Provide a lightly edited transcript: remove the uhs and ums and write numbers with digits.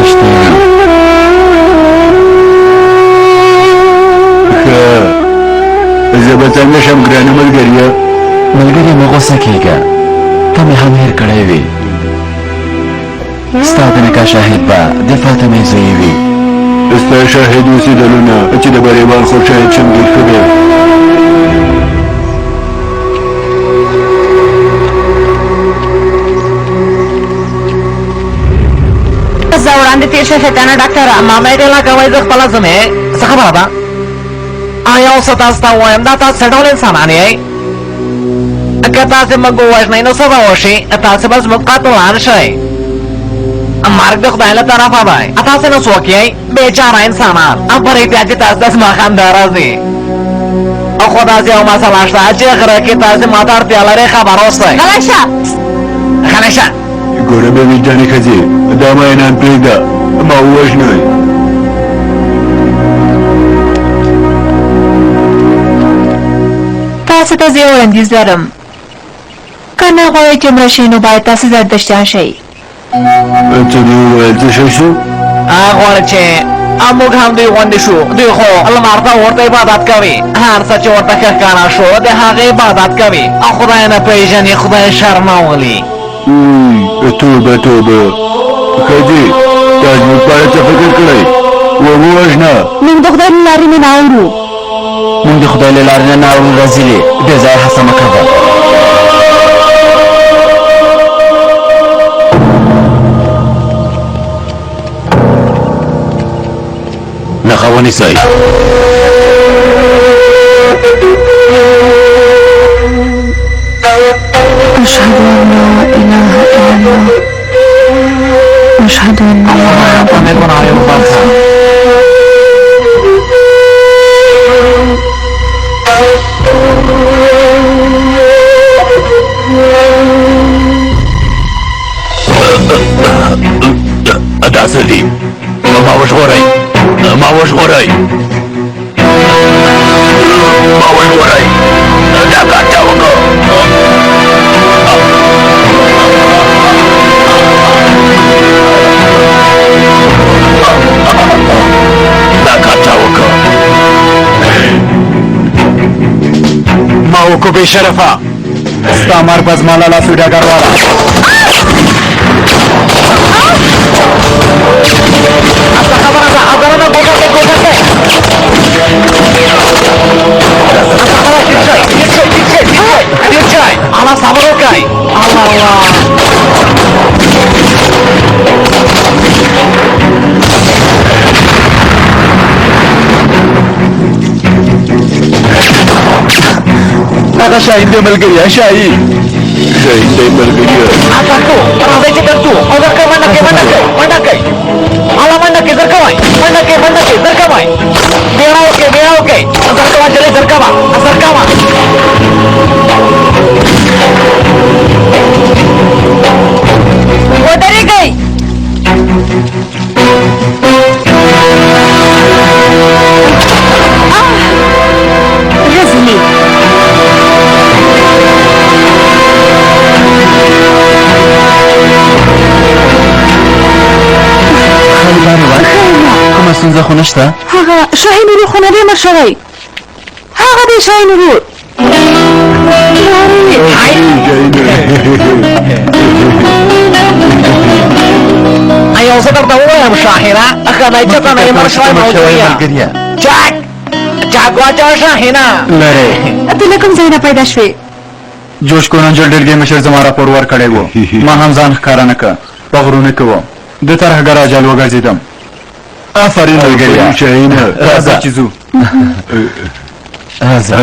رښتیا زه به څنګه شم ګرانه ملګریه ملګری مه غوسه کېږه ته مې هم هېر کړی وي ستا د نکاح شاهد به د فاطمې زوی وي ستا شاهد اوسېدلونه چې د بریوال خو شاهد شم ډېر ښه دی زه وړاندې تېر شه شیطانه ډاکټره ما مې ټوله کوئ زه خپله ځم څه خبره ده آیا اوس تاسو ته ووایم دا تاسو څه ډول انسانان یئ که تاسې موږ ووژنئ نو څه به وشي تاسې به زموږ قاتلان شئ مرګ د خدای له طرفه دی تاسې نو څوک یئ بېچاره انسانان پرې بیا چې تاسو ته زما خندا راځي خو داسې یو مسله شته چې غره کې تاسې ما ته اړتیا لرئ خبر اوسئ غلی شه غلی شه ګوره به وجدانې ښځې دا مینان پرېږده ما ووژنئ تاسو ته زه یو وړاندیز لرم که نه غواړئ چې مړه شئ نو باید تاسو زردشتیان شئ څه دې وویل څه شی شو غواړم چې موږ هم دوی غوندې شو دوی خو لمر ته ورته عبادت کوي هر څه چې ورته ښه ښکاره شو د هغې عبادت کوي او خدای نه پېژني خدای شرم راولي توبه توبه ښځې تا زموږ په اړه څه فکر کړی ووژنه موږ د خدای له لارې نه اورو موږ د خدای له لارې نه اورو رزیلې بې ځایه هڅه مه کوه نښه ونیسئ أشهد أن لا إله إلا الله أشهد أن دا څه دي ما وژغورئ ما وژغورئ ما وژغورئ دا کار چا وکړ دا کار چا وکړ ما وکړو بې شرفه ستا مرګ به زما له لاسو ډګرواله خبره ده خبره ده ګوښه کې ګوښه کې ډېر شئ الله صبر وکړئ الله هغه شاهین دی ملګریه شاهین شهید دی ملګریه درځو راځئ چې درځو او زر کوئ منډه کوئ منډه کوئ منډه کوئ الله منډه کوئ زر کوئ منډه کوئ منډه کوئ زر کوئ بیړه وکړئ بیړه وکړئ زر کوه جلۍ زر کوه زر کوه ودرېږئ رزلي کومه ستونزه خو نشته هغه شاهین ورور خو نه دی مړ شوی هغه دی شاهین ورور یو زه درته ووایم شاهینه ښه دی چېرته نه یې مړ شوی موضوع ملګریه چاک چاک واچوه شاهینه لرې ته له کوم ځای نه پیدا شوې جوش کوننجل ډلګۍ مشر زما راپور ورکړی و ما هم ځان ښکاره نه که په غرونو کې وم د ترهګر اجل وګرځېدم آفرین ملګریه شاهینه راځه چې ځو راځه